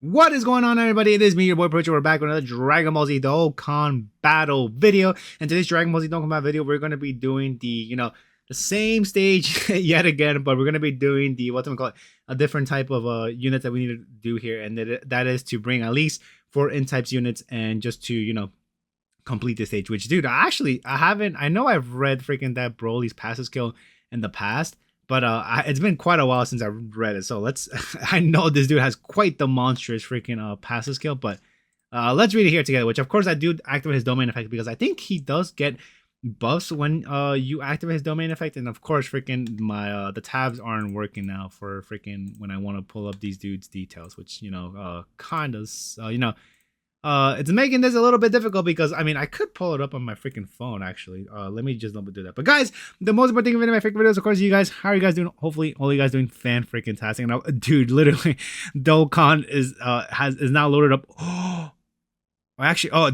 What is going on, everybody? It is me, your boy Perucho. We're back with another Dragon Ball Z Dokkan battle video. And today's Dragon Ball Z Dokkan battle video, we're going to be doing the same stage yet again, but we're going to be doing a different type of unit that we need to do here. And that is to bring at least 4 N-types units and just to, complete the stage. Which, dude, I know I've read freaking that Broly's passive skill in the past. But it's been quite a while since I read it, so I know this dude has quite the monstrous freaking passive skill, but let's read it here together. Which, of course, I do activate his domain effect because I think he does get buffs when you activate his domain effect. And of course, freaking the tabs aren't working now for freaking when I want to pull up these dudes' details, which kind of it's making this a little bit difficult because I could pull it up on my freaking phone actually. Let me just do that. But guys, the most important thing in my freaking videos, of course, you guys. How are you guys doing? Hopefully, all you guys doing fan freaking tastic. Now, dude, literally, Dokkan is now loaded up.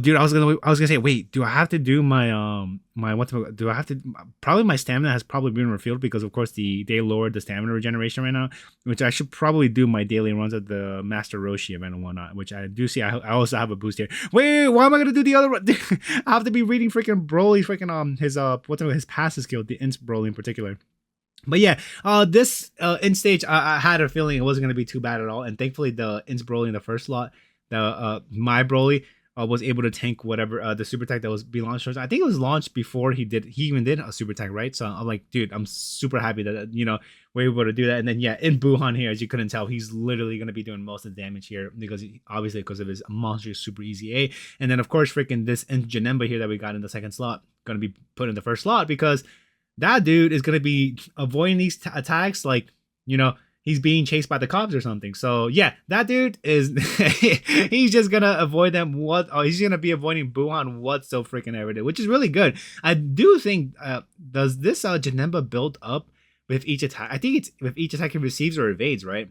Dude, I was gonna say, wait, do I have to do my probably my stamina has probably been refilled because of course they lowered the stamina regeneration right now, which I should probably do my daily runs at the Master Roshi event and whatnot, which I do see. I also have a boost here. Wait, why am I gonna do the other one? I have to be reading freaking Broly freaking his passive skill, the INT Broly in particular. But yeah, this in stage, I had a feeling it wasn't gonna be too bad at all, and thankfully the INT Broly in the first slot, my Broly, was able to tank whatever the super attack that was being launched. I think it was launched before he even did a super attack, right? So I'm like, dude, I'm super happy that we're able to do that. And then yeah, in Buuhan here, as you couldn't tell, he's literally gonna be doing most of the damage here because because of his monstrous super easy A. And then of course, freaking this INT Janemba here that we got in the second slot gonna be put in the first slot because that dude is gonna be avoiding these attacks like he's being chased by the cops or something. So yeah, that dude is he's just gonna avoid them. He's gonna be avoiding Buuhan what's so freaking every day, which is really good. I do think does this Janemba build up with each attack? I think it's with each attack he receives or evades, right?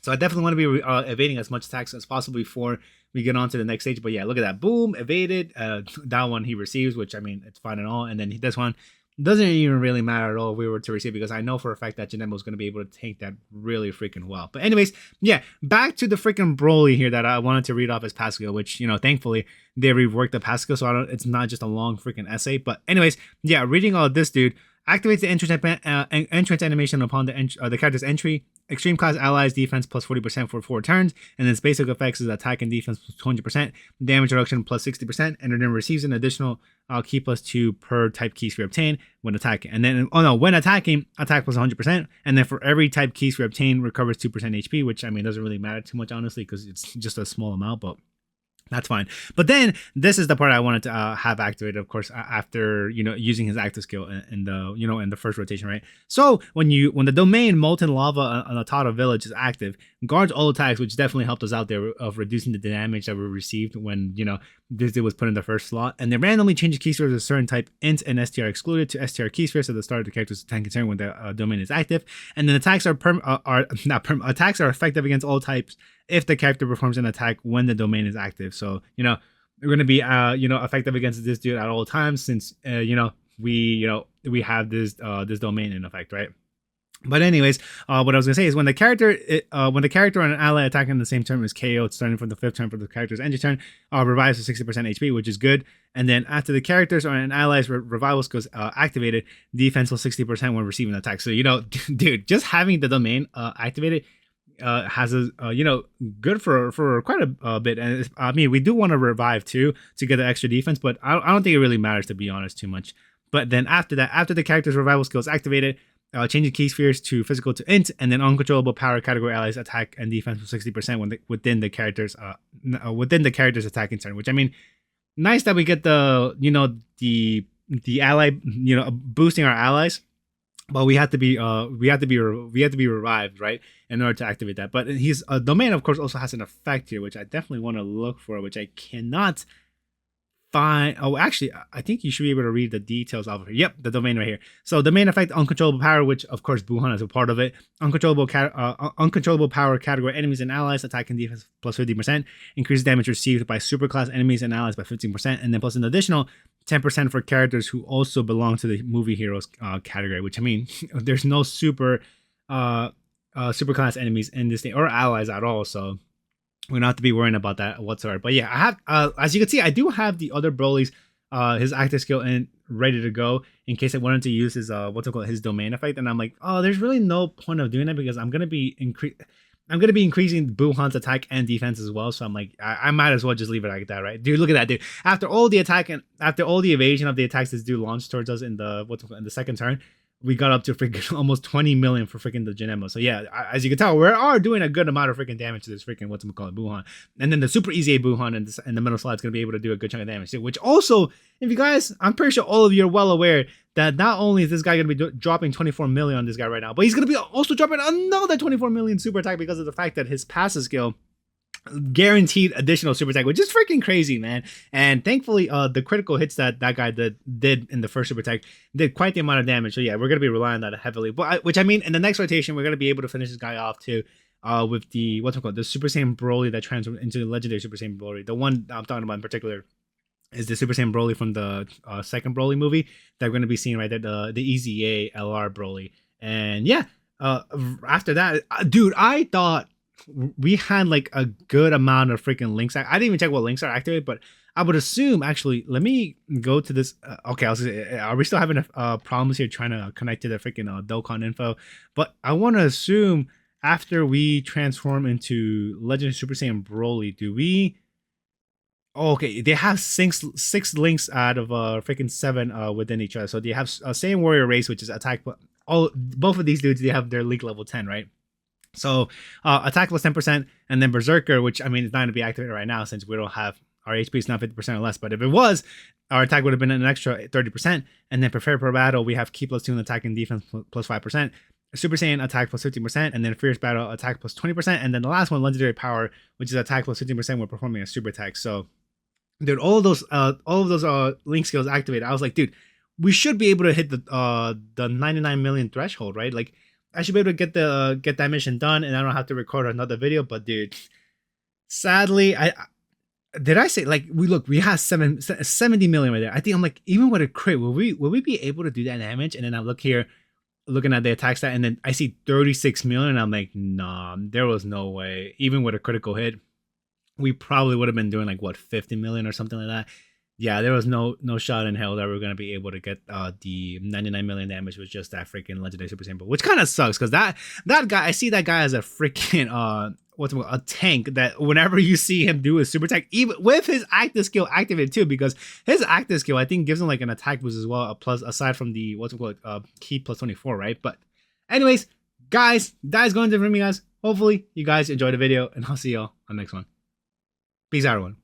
So I definitely want to be evading as much attacks as possible before we get on to the next stage. But yeah, look at that, boom, evaded. That one he receives, which it's fine and all. And then this one doesn't even really matter at all if we were to receive because I know for a fact that Janemba was going to be able to take that really freaking well. But anyways, yeah, back to the freaking Broly here that I wanted to read off his passive skill, which, thankfully they reworked the passive skill, so it's not just a long freaking essay. But anyways, yeah, reading all this dude activates the entrance animation upon the character's entry. Extreme class allies defense plus 40% for 4 turns, and its basic effects is attack and defense plus 20%, damage reduction plus 60%, and it then receives an additional key plus 2 per type keys we obtain when attacking. And then, when attacking, attack plus 100%, and then for every type keys we obtain, recovers 2% HP, which doesn't really matter too much honestly because it's just a small amount, but that's fine. But then this is the part I wanted to have activated, of course, after using his active skill in the in the first rotation, right? So when the domain Molten Lava on the Tata Village is active, guards all attacks, which definitely helped us out there of reducing the damage that we received when this was put in the first slot. And they randomly change key spheres of a certain type INT and STR excluded to STR key spheres at the start of the character's attack concern when the domain is active. And then attacks attacks are effective against all types if the character performs an attack when the domain is active. So we're going to be effective against this dude at all times since we have this domain in effect, right? But anyways, what I was gonna say is when the character and an ally attack in the same turn is KO'd starting from the 5th turn for the character's entry turn, revives to 60% HP, which is good. And then after the character's or an ally's revival skills activated, defense will 60% when receiving an attack. So dude, just having the domain activated has a good for quite a bit. And we do want to revive too to get the extra defense, but I don't think it really matters, to be honest, too much. But then after the character's revival skills activated, changing key spheres to physical to INT, and then uncontrollable power category allies attack and defense for 60% within the character's attacking turn. Which nice that we get the the ally boosting our allies, but we have to be revived, right, in order to activate that. But his domain, of course, also has an effect here, which I definitely want to look for, which I cannot find. Oh, actually, I think you should be able to read the details of it. Yep, the domain right here. So the main effect, uncontrollable power, which of course Buuhan is a part of it. Uncontrollable power category enemies and allies attack and defense plus 50%, increases damage received by superclass enemies and allies by 15%, and then plus an additional 10% for characters who also belong to the movie heroes category. Which there's no superclass enemies in this thing or allies at all. So We don't have to be worrying about that whatsoever. But yeah, I have, as you can see, I do have the other Broly's, his active skill in ready to go in case I wanted to use his, his domain effect. And I'm like, oh, there's really no point of doing that because I'm gonna be increasing Buuhan's attack and defense as well. So I'm like, I might as well just leave it like that, right? Dude, look at that, dude. After all the attack and after all the evasion of the attacks this dude launched towards us in the in the second turn, we got up to freaking almost 20 million for freaking the Janemba. So yeah, as you can tell, we are doing a good amount of freaking damage to this freaking Buuhan. And then the super easy Buuhan in the middle slot is going to be able to do a good chunk of damage too. Which also, if you guys, I'm pretty sure all of you are well aware that not only is this guy going to be dropping 24 million on this guy right now, but he's going to be also dropping another 24 million super attack because of the fact that his passive skill guaranteed additional super attack, which is freaking crazy, man. And thankfully the critical hits that guy did in the first super attack did quite the amount of damage. So yeah, we're gonna be relying on that heavily, but which I mean in the next rotation we're gonna be able to finish this guy off too, with the the Super Saiyan Broly that transforms into the legendary Super Saiyan Broly. The one I'm talking about in particular is the Super Saiyan Broly from the second Broly movie that we're going to be seeing right there, the EZA LR Broly. And yeah, after that, dude, I thought we had like a good amount of freaking links. I didn't even check what links are activated, but I would assume, actually, let me go to this. Okay, are we still having problems here trying to connect to the freaking Dokkan info? But I want to assume after we transform into Legend Super Saiyan Broly, do we... Oh, okay, they have six links out of freaking 7 within each other. So they have Saiyan Warrior Race, which is attack. Both of these dudes, they have their link level 10, right? So attack plus 10%, and then Berserker, which I mean is not going to be activated right now since we don't have our HP is not 50% or less. But if it was, our attack would have been an extra 30%. And then Prepare for Battle, we have Ki plus 2 in attack and defense plus 5%. Super Saiyan attack plus 15%, and then Fierce Battle attack plus 20%, and then the last one, Legendary Power, which is attack plus 15% when performing a super attack. So, dude, all of those link skills activated. I was like, dude, we should be able to hit the 99 million threshold, right? Like, I should be able to get that mission done, and I don't have to record another video. But dude, sadly, did I say like we have 70 million right there? I think I'm like, even with a crit, will we be able to do that damage? And then I look here, looking at the attack stat, and then I see 36 million. And I'm like, nah, there was no way. Even with a critical hit, we probably would have been doing like what 50 million or something like that. Yeah, there was no shot in hell that we were gonna be able to get the 99 million damage with just that freaking legendary super saiyan, which kind of sucks because that guy, I see that guy as a freaking a tank that whenever you see him do a super attack, even with his active skill activated too, because his active skill I think gives him like an attack boost as well, a plus aside from the Ki plus 24, right? But anyways, guys, that is going to it for me, guys. Hopefully you guys enjoyed the video, and I'll see y'all on the next one. Peace out, everyone.